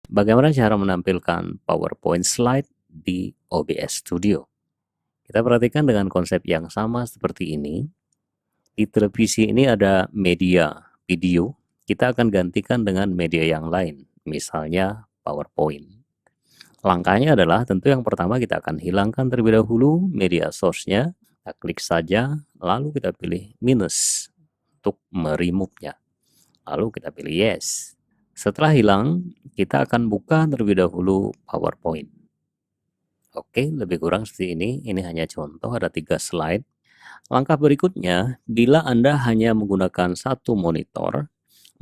Bagaimana cara menampilkan PowerPoint slide di OBS Studio? Kita perhatikan dengan konsep yang sama seperti ini. Di televisi ini ada media video, kita akan gantikan dengan media yang lain, misalnya PowerPoint. Langkahnya adalah tentu yang pertama kita akan hilangkan terlebih dahulu media source-nya, kita klik saja, lalu kita pilih minus untuk meremove-nya. Lalu kita pilih yes. Setelah hilang, kita akan buka terlebih dahulu PowerPoint. Oke, lebih kurang seperti ini. Ini hanya contoh, ada 3 slide. Langkah berikutnya, bila Anda hanya menggunakan satu monitor,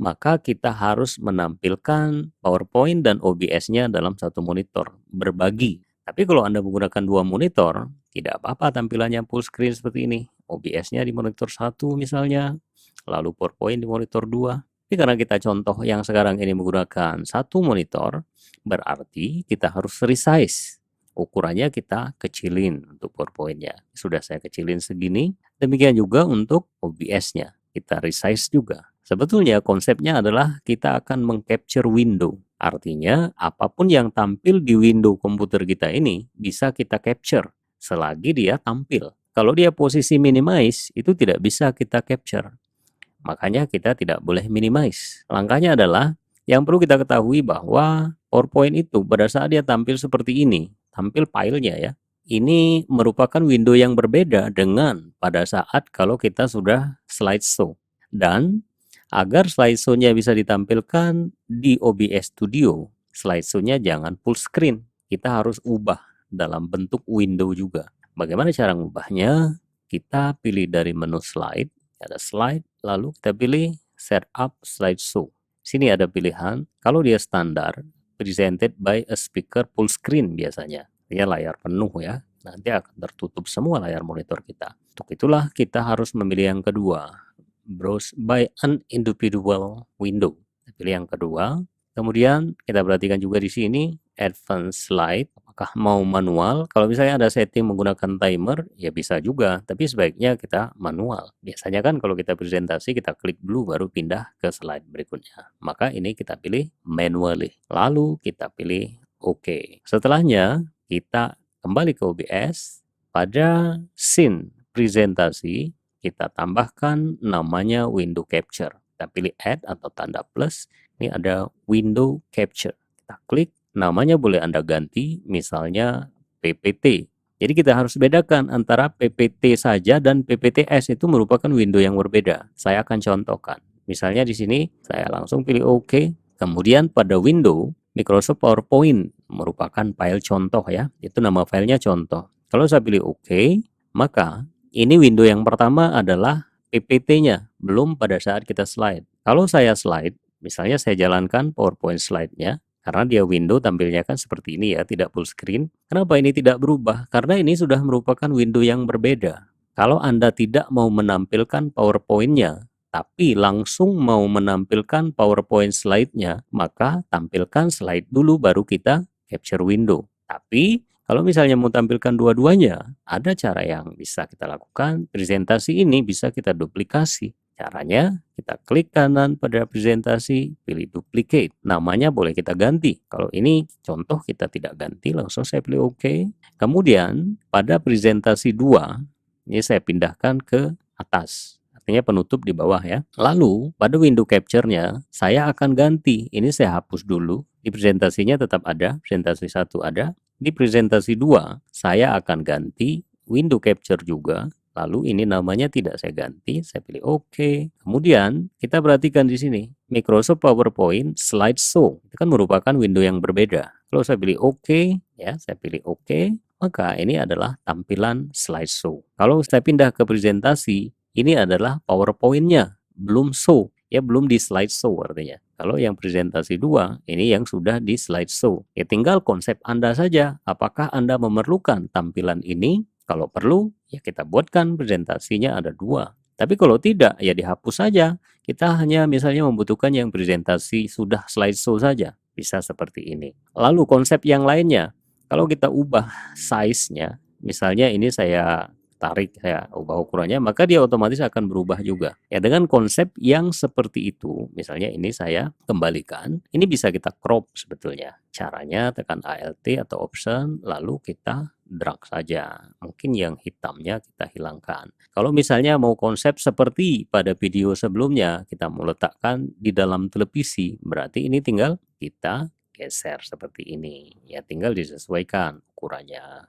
maka kita harus menampilkan PowerPoint dan OBS-nya dalam satu monitor, berbagi. Tapi kalau Anda menggunakan 2 monitor, tidak apa-apa tampilannya full screen seperti ini. OBS-nya di monitor 1 misalnya, lalu PowerPoint di monitor 2. Tapi karena kita contoh yang sekarang ini menggunakan satu monitor, berarti kita harus resize. Ukurannya kita kecilin untuk PowerPoint-nya. Sudah saya kecilin segini. Demikian juga untuk OBS-nya. Kita resize juga. Sebetulnya konsepnya adalah kita akan mengcapture window. Artinya apapun yang tampil di window komputer kita ini bisa kita capture selagi dia tampil. Kalau dia posisi minimize itu tidak bisa kita capture. Makanya kita tidak boleh minimize. Langkahnya adalah yang perlu kita ketahui bahwa PowerPoint itu pada saat dia tampil seperti ini, tampil filenya ya, ini merupakan window yang berbeda dengan pada saat kalau kita sudah slideshow. Dan agar slideshow-nya bisa ditampilkan di OBS Studio, slideshow-nya jangan full screen. Kita harus ubah dalam bentuk window juga. Bagaimana cara mengubahnya? Kita pilih dari menu slide, ada slide, lalu kita pilih setup slideshow. Sini ada pilihan, kalau dia standar, presented by a speaker full screen biasanya. Dia layar penuh ya, nanti akan tertutup semua layar monitor kita. Untuk itulah kita harus memilih yang kedua, browse by an individual window. Kita pilih yang kedua. Kemudian kita perhatikan juga di sini advanced slide. Apakah mau manual? Kalau misalnya ada setting menggunakan timer, ya bisa juga. Tapi sebaiknya kita manual. Biasanya kan kalau kita presentasi kita klik dulu baru pindah ke slide berikutnya. Maka ini kita pilih manually. Lalu kita pilih OK. Setelahnya kita kembali ke OBS. Pada scene presentasi kita tambahkan namanya window capture. Kita pilih add atau tanda plus. Ini ada window capture. Kita klik. Namanya boleh Anda ganti, misalnya PPT. Jadi kita harus bedakan antara PPT saja dan PPTS, itu merupakan window yang berbeda. Saya akan contohkan. Misalnya di sini saya langsung pilih OK. Kemudian pada window Microsoft PowerPoint merupakan file contoh ya. Itu nama filenya contoh. Kalau saya pilih OK, maka ini window yang pertama adalah PPT-nya, belum pada saat kita slide. Kalau saya slide, misalnya saya jalankan PowerPoint slide-nya, karena dia window tampilnya kan seperti ini ya, tidak full screen. Kenapa ini tidak berubah? Karena ini sudah merupakan window yang berbeda. Kalau Anda tidak mau menampilkan PowerPoint-nya, tapi langsung mau menampilkan PowerPoint slide-nya, maka tampilkan slide dulu baru kita capture window. Tapi kalau misalnya mau tampilkan dua-duanya, ada cara yang bisa kita lakukan. Presentasi ini bisa kita duplikasi. Caranya, kita klik kanan pada presentasi, pilih duplicate. Namanya boleh kita ganti. Kalau ini contoh kita tidak ganti, langsung saya pilih OK. Kemudian, pada presentasi 2, ini saya pindahkan ke atas. Artinya penutup di bawah ya. Lalu, pada window capture-nya, saya akan ganti. Ini saya hapus dulu. Di presentasinya tetap ada, presentasi 1 ada. Di presentasi 2, saya akan ganti window capture juga. Lalu ini namanya tidak saya ganti, saya pilih OK. Kemudian kita perhatikan di sini, Microsoft PowerPoint Slideshow. Itu kan merupakan window yang berbeda. Kalau saya pilih OK, ya saya pilih OK, maka ini adalah tampilan slideshow. Kalau saya pindah ke presentasi, ini adalah PowerPoint-nya, belum show, ya belum di slideshow artinya. Kalau yang presentasi 2, ini yang sudah di slideshow. Ya tinggal konsep Anda saja, apakah Anda memerlukan tampilan ini? Kalau perlu, ya kita buatkan presentasinya ada 2. Tapi kalau tidak, ya dihapus saja. Kita hanya misalnya membutuhkan yang presentasi sudah slideshow saja. Bisa seperti ini. Lalu konsep yang lainnya, kalau kita ubah size-nya, misalnya ini saya tarik, saya ubah ukurannya, maka dia otomatis akan berubah juga. Ya, dengan konsep yang seperti itu, misalnya ini saya kembalikan, ini bisa kita crop sebetulnya. Caranya tekan Alt atau Option, lalu kita drag saja. Mungkin yang hitamnya kita hilangkan. Kalau misalnya mau konsep seperti pada video sebelumnya, kita mau letakkan di dalam televisi, berarti ini tinggal kita geser seperti ini. Ya, tinggal disesuaikan ukurannya.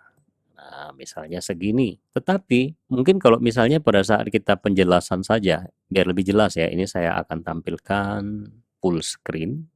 Nah, misalnya segini. Tetapi mungkin kalau misalnya pada saat kita penjelasan saja, biar lebih jelas ya, ini saya akan tampilkan full screen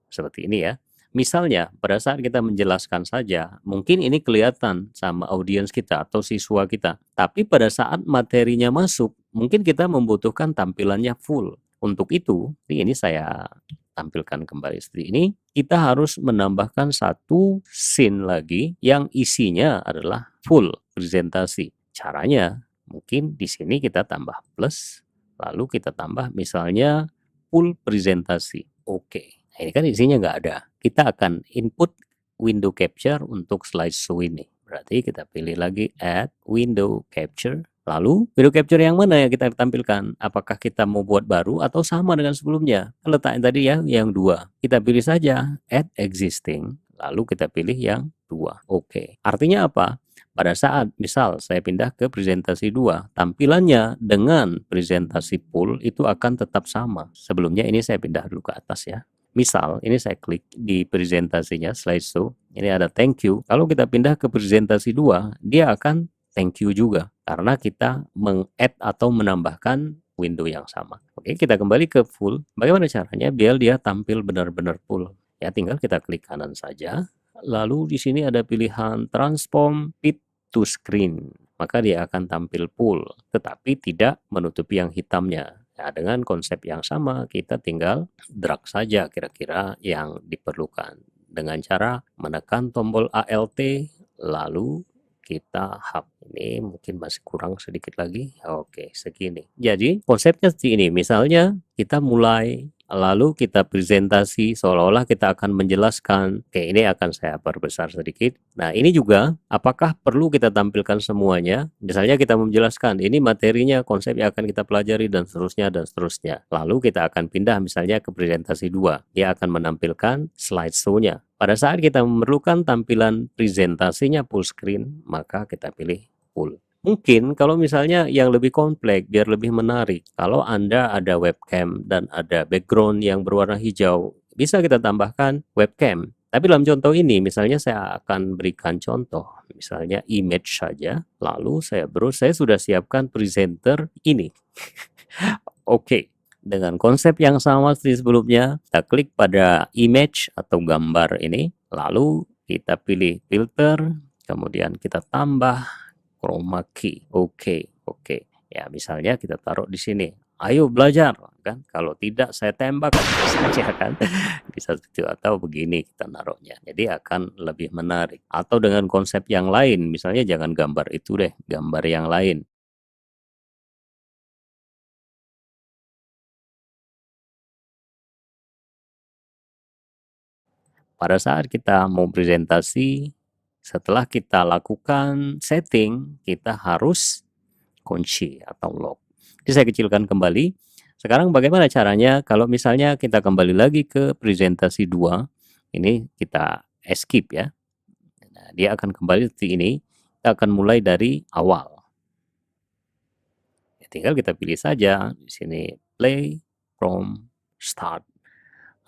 seperti ini ya. Misalnya pada saat kita menjelaskan saja, mungkin ini kelihatan sama audiens kita atau siswa kita. Tapi pada saat materinya masuk, mungkin kita membutuhkan tampilannya full. Untuk itu, ini saya tampilkan kembali seperti ini. Kita harus menambahkan satu scene lagi yang isinya adalah full presentasi. Caranya mungkin di sini kita tambah plus, lalu kita tambah misalnya full presentasi. Oke. Nah, ini kan isinya nggak ada. Kita akan input window capture untuk slideshow ini. Berarti kita pilih lagi add window capture. Lalu window capture yang mana yang kita tampilkan? Apakah kita mau buat baru atau sama dengan sebelumnya? Letaknya tadi ya yang 2. Kita pilih saja add existing. Lalu kita pilih yang 2. Oke. Artinya apa? Pada saat misal saya pindah ke presentasi 2, tampilannya dengan presentasi full itu akan tetap sama. Sebelumnya ini saya pindah dulu ke atas ya. Misal, ini saya klik di presentasinya, slideshow, ini ada thank you. Kalau kita pindah ke presentasi 2, dia akan thank you juga. Karena kita meng-add atau menambahkan window yang sama. Oke, kita kembali ke full. Bagaimana caranya biar dia tampil benar-benar full? Ya, tinggal kita klik kanan saja. Lalu di sini ada pilihan transform fit to screen. Maka dia akan tampil full, tetapi tidak menutupi yang hitamnya. Nah, dengan konsep yang sama, kita tinggal drag saja kira-kira yang diperlukan. Dengan cara menekan tombol Alt, lalu kita hub. Ini mungkin masih kurang sedikit lagi. Oke, segini. Jadi, konsepnya seperti ini. Misalnya, kita mulai lalu kita presentasi seolah-olah kita akan menjelaskan. Oke, ini akan saya perbesar sedikit. Nah, ini juga apakah perlu kita tampilkan semuanya? Misalnya kita menjelaskan ini materinya, konsep yang akan kita pelajari dan seterusnya dan seterusnya. Lalu kita akan pindah misalnya ke presentasi 2. Dia akan menampilkan slideshow-nya. Pada saat kita memerlukan tampilan presentasinya full screen, maka kita pilih full. Mungkin kalau misalnya yang lebih kompleks, biar lebih menarik, kalau Anda ada webcam dan ada background yang berwarna hijau, bisa kita tambahkan webcam. Tapi dalam contoh ini, misalnya saya akan berikan contoh, misalnya image saja, lalu saya sudah siapkan presenter ini. Oke, dengan konsep yang sama seperti sebelumnya, kita klik pada image atau gambar ini, lalu kita pilih filter, kemudian kita tambah chroma key. Oke. Ya, misalnya kita taruh di sini. Ayo belajar, kan? Kalau tidak saya tembak saja kan. Bisa seperti itu atau begini kita naruhnya. Jadi akan lebih menarik. Atau dengan konsep yang lain, misalnya jangan gambar itu deh, gambar yang lain. Pada saat kita mau presentasi, setelah kita lakukan setting, kita harus kunci atau lock. Jadi saya kecilkan kembali. Sekarang bagaimana caranya kalau misalnya kita kembali lagi ke presentasi 2, ini kita escape ya. Nah, dia akan kembali seperti ini. Kita akan mulai dari awal. Ya, tinggal kita pilih saja di sini play from start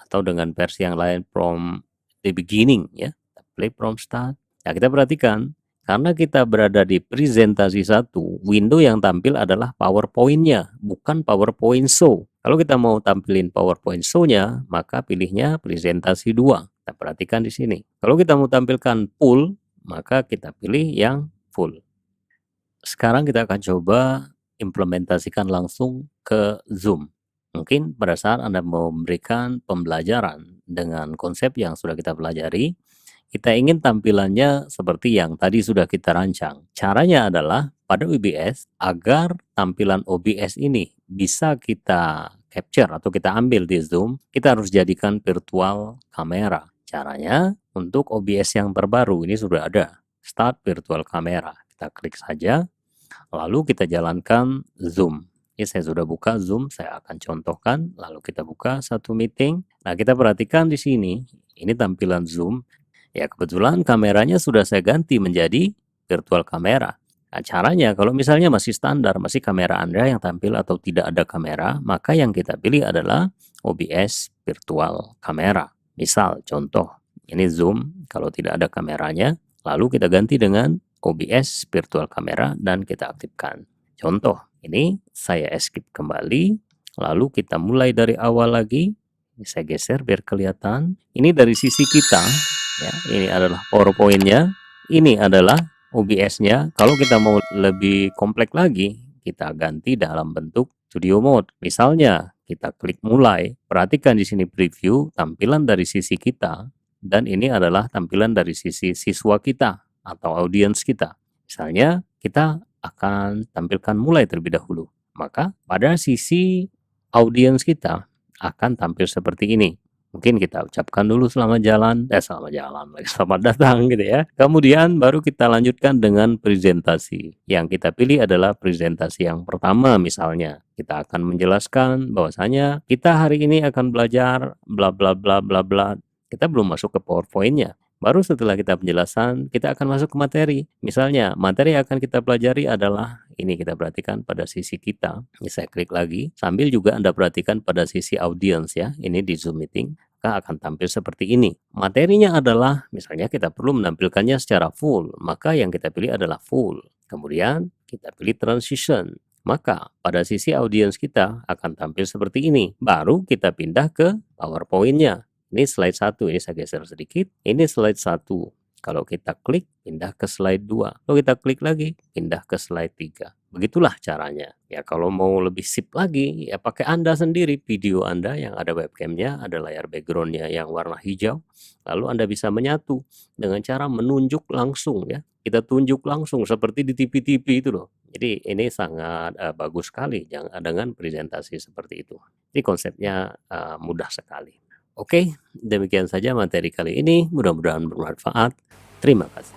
atau dengan versi yang lain from the beginning ya. Play from start. Nah, kita perhatikan karena kita berada di presentasi 1, window yang tampil adalah PowerPoint-nya, bukan PowerPoint show. Kalau kita mau tampilin PowerPoint show-nya, maka pilihnya presentasi 2. Kita perhatikan di sini. Kalau kita mau tampilkan full, maka kita pilih yang full. Sekarang kita akan coba implementasikan langsung ke Zoom. Mungkin pada saat Anda mau memberikan pembelajaran dengan konsep yang sudah kita pelajari, kita ingin tampilannya seperti yang tadi sudah kita rancang. Caranya adalah pada OBS, agar tampilan OBS ini bisa kita capture atau kita ambil di Zoom, kita harus jadikan virtual kamera. Caranya untuk OBS yang terbaru ini sudah ada, start virtual kamera. Kita klik saja. Lalu kita jalankan Zoom. Ini saya sudah buka Zoom, saya akan contohkan, lalu kita buka satu meeting. Nah, kita perhatikan di sini, ini tampilan Zoom. Ya, kebetulan kameranya sudah saya ganti menjadi virtual kamera. Nah, caranya kalau misalnya masih standar, masih kamera Anda yang tampil atau tidak ada kamera, maka yang kita pilih adalah OBS virtual kamera. Misal, contoh, ini Zoom kalau tidak ada kameranya, lalu kita ganti dengan OBS virtual kamera dan kita aktifkan. Contoh, ini saya escape kembali, lalu kita mulai dari awal lagi. Ini saya geser biar kelihatan. Ini dari sisi kita, ya. Ini adalah PowerPoint-nya, ini adalah OBS-nya. Kalau kita mau lebih kompleks lagi, kita ganti dalam bentuk studio mode. Misalnya, kita klik mulai. Perhatikan di sini preview tampilan dari sisi kita, dan ini adalah tampilan dari sisi siswa kita atau audiens kita. Misalnya, kita akan tampilkan mulai terlebih dahulu. Maka pada sisi audiens kita akan tampil seperti ini. Mungkin kita ucapkan dulu selamat datang gitu ya. Kemudian baru kita lanjutkan dengan presentasi. Yang kita pilih adalah presentasi yang pertama misalnya. Kita akan menjelaskan bahwasanya kita hari ini akan belajar bla bla bla bla bla. Kita belum masuk ke PowerPoint-nya. Baru setelah kita penjelasan, kita akan masuk ke materi. Misalnya, materi yang akan kita pelajari adalah ini, kita perhatikan pada sisi kita. Ini saya klik lagi, sambil juga Anda perhatikan pada sisi audiens ya. Ini di Zoom Meeting, maka akan tampil seperti ini. Materinya adalah, misalnya kita perlu menampilkannya secara full, maka yang kita pilih adalah full. Kemudian kita pilih transition. Maka pada sisi audiens kita akan tampil seperti ini. Baru kita pindah ke PowerPoint-nya. Ini slide 1, ini saya geser sedikit. Ini slide 1. Kalau kita klik, pindah ke slide 2. Kalau kita klik lagi, pindah ke slide 3. Begitulah caranya. Ya, kalau mau lebih sip lagi, ya pakai Anda sendiri, video Anda yang ada webcamnya, ada layar background-nya yang warna hijau. Lalu Anda bisa menyatu dengan cara menunjuk langsung ya. Kita tunjuk langsung seperti di TV-TV itu loh. Jadi ini sangat bagus sekali dengan presentasi seperti itu. Jadi konsepnya mudah sekali. Oke, demikian saja materi kali ini. Mudah-mudahan bermanfaat. Terima kasih.